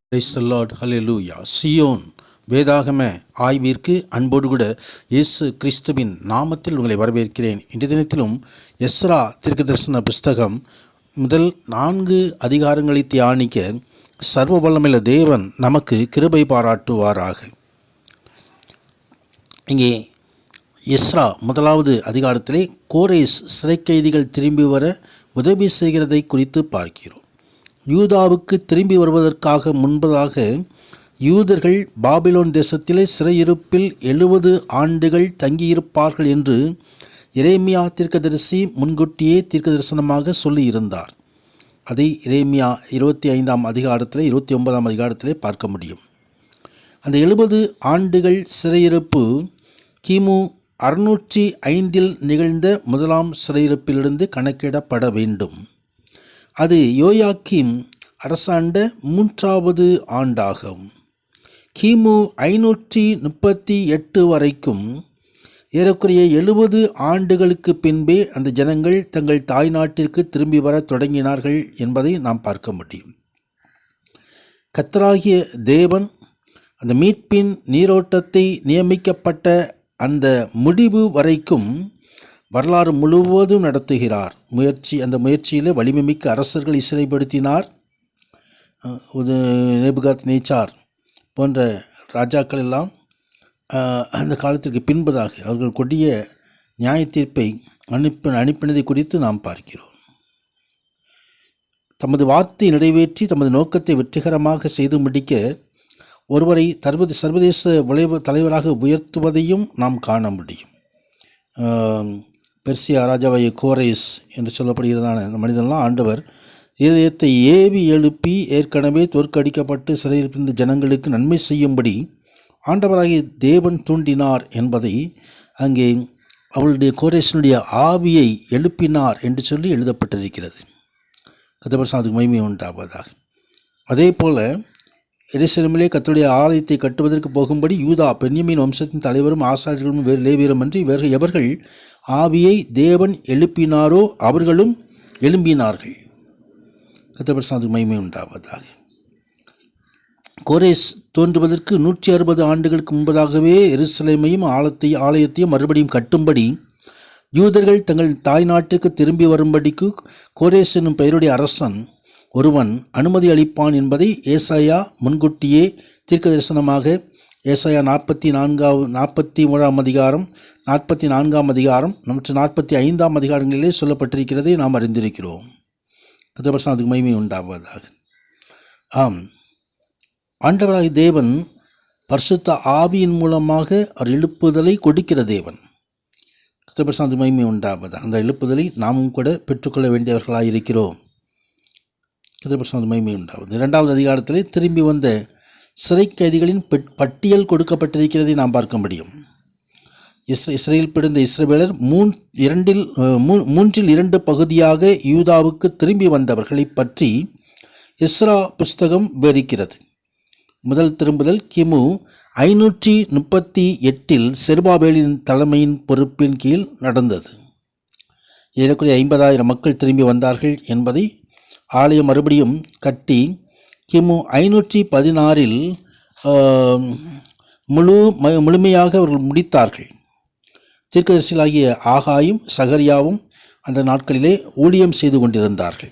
Praise the Lord. Hallelujah. Zion வேதாகம ஆய்விற்கு அன்போடு கூட இயேசு கிறிஸ்துவின் நாமத்தில் உங்களை வரவேற்கிறேன். இன்றைய தினத்திலும் எஸ்ரா தீர்க்கதரிசன புஸ்தகம் முதல் 4 அதிகாரங்களை தியானிக்க சர்வ வல்லமையுள்ள தேவன் நமக்கு கிருபை பாராட்டுவாராக. இங்கே எஸ்ரா முதலாவது அதிகாரத்திலே கோரேஸ் சிறை கைதிகள் திரும்பி வர உதவி செய்கிறதை குறித்து பார்க்கிறோம். யூதாவுக்கு திரும்பி வருவதற்காக முன்பதாக யூதர்கள் பாபிலோன் தேசத்திலே சிறையிருப்பில் 70 ஆண்டுகள் தங்கியிருப்பார்கள் என்று எரேமியா தீர்க்கதரிசி முன்கூட்டியே தீர்க்கதரிசனமாக சொல்லியிருந்தார். அதை எரேமியா 25ஆம் அதிகாரத்திலே 29ஆம் அதிகாரத்திலே பார்க்க முடியும். அந்த 70 ஆண்டுகள் சிறையிருப்பு கிமு 605 நிகழ்ந்த முதலாம் சிறையிருப்பிலிருந்து கணக்கிடப்பட வேண்டும். அது யோயாக்கீம் அரசாண்ட 3வது ஆண்டாகும். கிமு 538 வரைக்கும் ஏறக்குறைய 70 ஆண்டுகளுக்கு பின்பே அந்த ஜனங்கள் தங்கள் தாய் நாட்டிற்கு திரும்பி வர தொடங்கினார்கள் என்பதை நாம் பார்க்க முடியும். கர்த்தராகிய தேவன் அந்த மீட்பின் நீரோட்டத்தை நியமிக்கப்பட்ட அந்த முடிவு வரைக்கும் வரலாறு முழுவதும் நடத்துகிறார். அந்த முயற்சியில் வலிமைமிக்க அரசர்களை சிறைப்படுத்தினார். நேபுகாத்நேச்சார் போன்ற ராஜாக்கள் எல்லாம் அந்த காலத்திற்கு பின்பதாக அவர்கள் கொடிய நியாய தீர்ப்பை அனுப்பினதை குறித்து நாம் பார்க்கிறோம். தமது வார்த்தை நிறைவேற்றி தமது நோக்கத்தை வெற்றிகரமாக செய்து முடிக்க ஒருவரை சர்வதேச தலைவராக உயர்த்துவதையும் நாம் காண முடியும். பெர்சியா ராஜாவாகிய கோரேஸ் என்று சொல்லப்படுகிறதான அந்த மனிதன்லாம் ஆண்டவர் இதயத்தை ஏவி எழுப்பி ஏற்கனவே தோற்கடிக்கப்பட்டு சிறையிருந்த ஜனங்களுக்கு நன்மை செய்யும்படி ஆண்டவராகிய தேவன் தூண்டினார் என்பதை அங்கே அவளுடைய கோரேசனுடைய ஆவியை எழுப்பினார் என்று சொல்லி எழுதப்பட்டிருக்கிறது. கர்த்தருக்கு மகிமை உண்டாவதாக. அதே போல எருசலேமிலே கர்த்தருடைய ஆலயத்தை கட்டுவதற்கு போகும்படி யூதா பென்யமீன் வம்சத்தின் தலைவரும் ஆசாரியர்களும் வேறு லேவியரும் என்று எவர்கள் ஆவியை தேவன் எழுப்பினாரோ அவர்களும் எழும்பினார்கள். கர்த்தருக்கு மகிமை உண்டாவதாக. கோரேஸ் தோன்றுவதற்கு 160 ஆண்டுகளுக்கு முன்பதாகவே எருசலேமையும் ஆலயத்தையும் மறுபடியும் கட்டும்படி யூதர்கள் தங்கள் தாய் நாட்டுக்கு திரும்பி வரும்படிக்கு கோரேஸ் என்னும் பெயருடைய அரசன் ஒருவன் அனுமதி அளிப்பான் என்பதை ஏசாயா முன்கூட்டியே தீர்க்க தரிசனமாக ஏசாயா 43ஆம் அதிகாரம் 44ஆம் அதிகாரம் மற்றும் 45ஆம் அதிகாரங்களிலே சொல்லப்பட்டிருக்கிறதை நாம் அறிந்திருக்கிறோம். கர்த்தருக்கு மகிமை உண்டாவதாக. ஆம், ஆண்டவராகிய தேவன் பரிசுத்த ஆவியின் மூலமாக அவர் எழுப்புதலை கொடுக்கிற தேவன். கர்த்தருக்கு மகிமை உண்டாவதாக. அந்த எழுப்புதலை நாமும் கூட பெற்றுக்கொள்ள வேண்டியவர்களாயிருக்கிறோம். கர்த்தருக்கு மகிமை உண்டாவது. 2வது அதிகாரத்திலே திரும்பி வந்த சிறை கைதிகளின் பட்டியல் கொடுக்கப்பட்டிருக்கிறதை நாம் பார்க்க முடியும். இஸ்ரேல் பிடிந்த இஸ்ரவேலர் 2 பகுதியாக யூதாவுக்கு திரும்பி வந்தவர்களை பற்றி எஸ்ரா புஸ்தகம் விவரிக்கிறது. முதல் திரும்புதல் கிமு 538 செருபாபேலின் தலைமையின் பொறுப்பின் கீழ் நடந்தது. ஏறக்குறைய 50,000 மக்கள் திரும்பி வந்தார்கள் என்பதை ஆலயம் மறுபடியும் கட்டி கிமு 516 முழுமையாக அவர்கள் முடித்தார்கள். தீர்க்கதரிசிகளாகிய ஆகாயும் சகரியாவும் அந்த நாட்களிலே ஊழியம் செய்து கொண்டிருந்தார்கள்.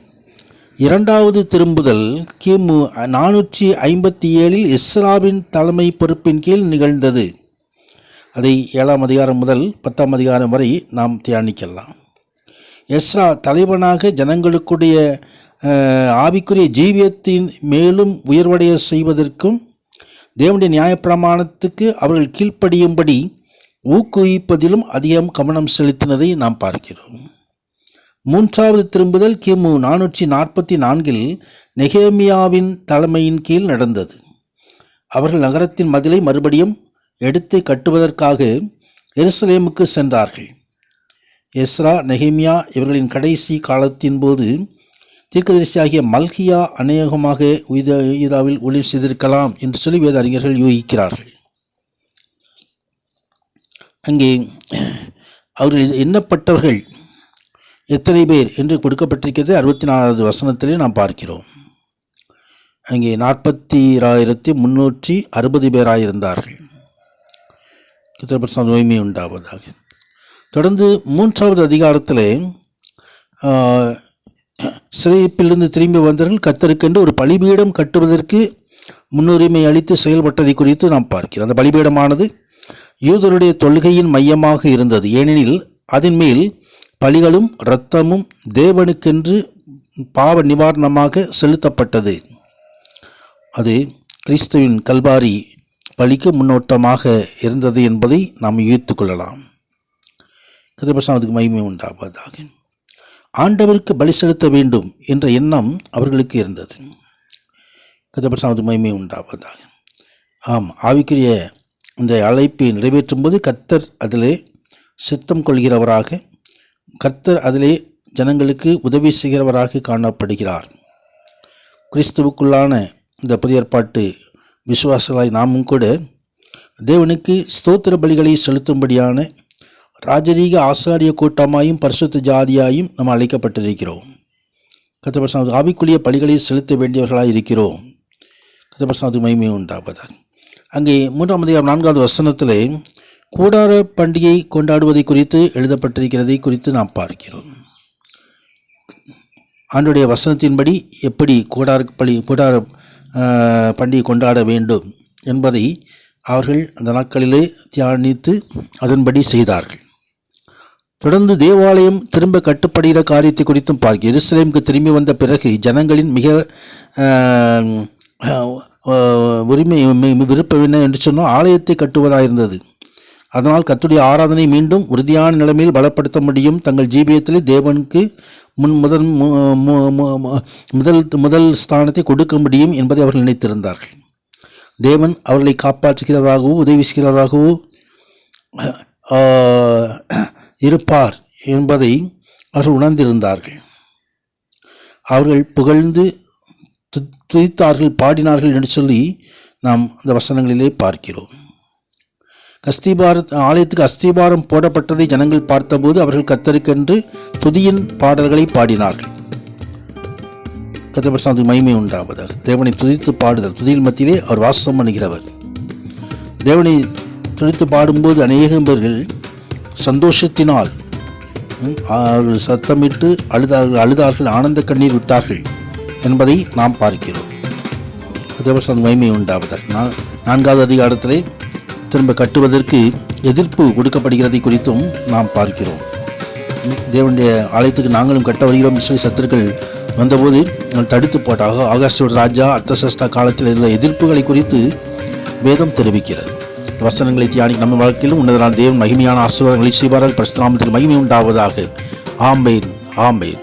இரண்டாவது திரும்புதல் கிமு 457 எஸ்ராவின் தலைமை பொறுப்பின் கீழ் நிகழ்ந்தது. அதை 7ஆம் அதிகாரம் முதல் 10ஆம் அதிகாரம் வரை நாம் தியானிக்கலாம். எஸ்ரா தலைவனாக ஜனங்களுக்குடைய ஆவிக்குரிய ஜீவியத்தின் மேலும் உயர்வடைய செய்வதற்கும் தேவனுடைய நியாயப்பிரமாணத்துக்கு அவர்கள் கீழ்ப்படியும்படி ஊக்குவிப்பதிலும் அதிகம் கவனம் செலுத்தினதை நாம் பார்க்கிறோம். மூன்றாவது திரும்புதல் கிமு 444 நெகேமியாவின் தலைமையின் கீழ் நடந்தது. அவர்கள் நகரத்தின் மதிலை மறுபடியும் எடுத்து கட்டுவதற்காக எருசலேமுக்கு சென்றார்கள். எஸ்ரா நெகேமியா இவர்களின் கடைசி காலத்தின் போது தீர்க்கதரிசியாகிய மல்கியா அநேகமாக யூதாவில் ஊழியம் செய்திருக்கலாம் என்று சொல்லி வேத அறிஞர்கள் யூகிக்கிறார்கள். அங்கே அவர்கள் எண்ணப்பட்டவர்கள் எத்தனை பேர் என்று கொடுக்கப்பட்டிருக்கிறது 64வது வசனத்திலே நாம் பார்க்கிறோம். அங்கே 40,360 பேராயிருந்தார்கள். உண்மை உண்டாவதாக. தொடர்ந்து 3வது அதிகாரத்திலே சிறைப்பிலிருந்து திரும்பி வந்தவர்கள் கர்த்தருக்கென்று ஒரு பலிபீடம் கட்டுவதற்கு முன்னுரிமை அளித்து செயல்பட்டதை குறித்து நாம் பார்க்கிறோம். அந்த பலிபீடமானது யூதருடைய தொழுகையின் மையமாக இருந்தது. ஏனெனில் அதன் மேல் பலிகளும் இரத்தமும் தேவனுக்கென்று பாவ நிவாரணமாக செலுத்தப்பட்டது. அது கிறிஸ்துவின் கல்வாரி பலிக்கு முன்னோட்டமாக இருந்தது என்பதை நாம் யூகித்து கொள்ளலாம். கர்த்தருக்கு மகிமை உண்டாவதாக. ஆண்டவருக்கு பலி செலுத்த வேண்டும் என்ற எண்ணம் அவர்களுக்கு இருந்தது. கர்த்தருக்கு மகிமை உண்டாவதாக. ஆம், ஆவிக்குரிய இந்த அழைப்பை நிறைவேற்றும் போது கர்த்தர் அதிலே சித்தம் கொள்கிறவராக, கர்த்தர் அதிலே ஜனங்களுக்கு உதவி செய்கிறவராக காணப்படுகிறார். கிறிஸ்துவுக்குள்ளான இந்த புதிய ஏற்பாட்டு விசுவாசங்களாய் நாமும் கூட தேவனுக்கு ஸ்தோத்திர பலிகளை செலுத்தும்படியான ராஜரீக ஆசாரிய கூட்டமாயும் பரிசுத்த ஜாதியாயும் நாம் அழைக்கப்பட்டிருக்கிறோம். கர்த்தர் ஆவிக்குரிய பலிகளை செலுத்த வேண்டியவர்களாக இருக்கிறோம். கர்த்தர் மகிமை உண்டாவதாக. அங்கே 3ஆம் அதிகாரம் 4வது வசனத்திலே கூடார பண்டிகை கொண்டாடுவதை குறித்து எழுதப்பட்டிருக்கிறதை குறித்து நாம் பார்க்கிறோம். ஆண்டுடைய வசனத்தின்படி எப்படி கூடார பண்டிகை கொண்டாட வேண்டும் என்பதை அவர்கள் அந்த நாட்களிலே தியானித்து அதன்படி செய்தார்கள். தொடர்ந்து தேவாலயம் திரும்ப கட்டுப்படுகிற காரியத்தை குறித்தும் பார்க்க எருசலேமுக்கு திரும்பி வந்த பிறகு ஜனங்களின் மிக உரிமை விருப்பம் என்ன என்று சொன்னால் ஆலயத்தை கட்டுவதாக இருந்தது. அதனால் கர்த்தருடைய ஆராதனை மீண்டும் உறுதியான நிலைமையில் பலப்படுத்த முடியும். தங்கள் ஜீவியத்திலே தேவனுக்கு முதல் ஸ்தானத்தை கொடுக்க முடியும் என்பதை அவர்கள் நினைத்திருந்தார்கள். தேவன் அவர்களை காப்பாற்றுகிறவராகவோ உதவி செய்கிறவராகவோ இருப்பார் என்பதை அவர்கள் உணர்ந்திருந்தார்கள். அவர்கள் புகழ்ந்து துதித்தார்கள், பாடினார்கள் என்று சொல்லி நாம் இந்த வசனங்களிலே பார்க்கிறோம். ஆலயத்துக்கு அஸ்திபாரம் போடப்பட்டதை ஜனங்கள் பார்த்தபோது அவர்கள் கர்த்தருக்கென்று துதியின் பாடல்களை பாடினார்கள். கர்த்தருக்கு மகிமை உண்டாவதாக. தேவனை துதித்து பாடுதல், துதியின் மத்தியிலே அவர் வாசம் பண்ணுகிறவர். தேவனை துதித்து பாடும்போது அநேகம் பேர்கள் சந்தோஷத்தினால் அவர்கள் சத்தமிட்டு அழுதார்கள், ஆனந்த கண்ணீர் விட்டார்கள் என்பதை நாம் பார்க்கிறோம். கர்த்தருக்கு மகிமை உண்டாவதாக. 4வது அதிகாரத்திலே திரும்ப கட்டுவதற்கு எதிர்ப்பு கொடுக்கப்படுகிறதை குறித்தும் நாம் பார்க்கிறோம். தேவனுடைய ஆலயத்துக்கு நாங்களும் கட்ட வருகிறோம் சொல்லி சத்துருக்கள் வந்தபோது தடுத்து போட்டாக ஆகாஷோட ராஜா அர்த்தசஸ்தா காலத்தில் இருந்த எதிர்ப்புகளை குறித்து வேதம் தெரிவிக்கிறது. வசனங்களை தியானி நம்ம வாழ்க்கையிலும் உன்னதனால் தேவன் மகிமையான ஆசீர்வாதங்களை செய்வார்கள். பரிசுத்த நாமத்தில் மகிமை உண்டாவதாக. ஆமென், ஆமென்.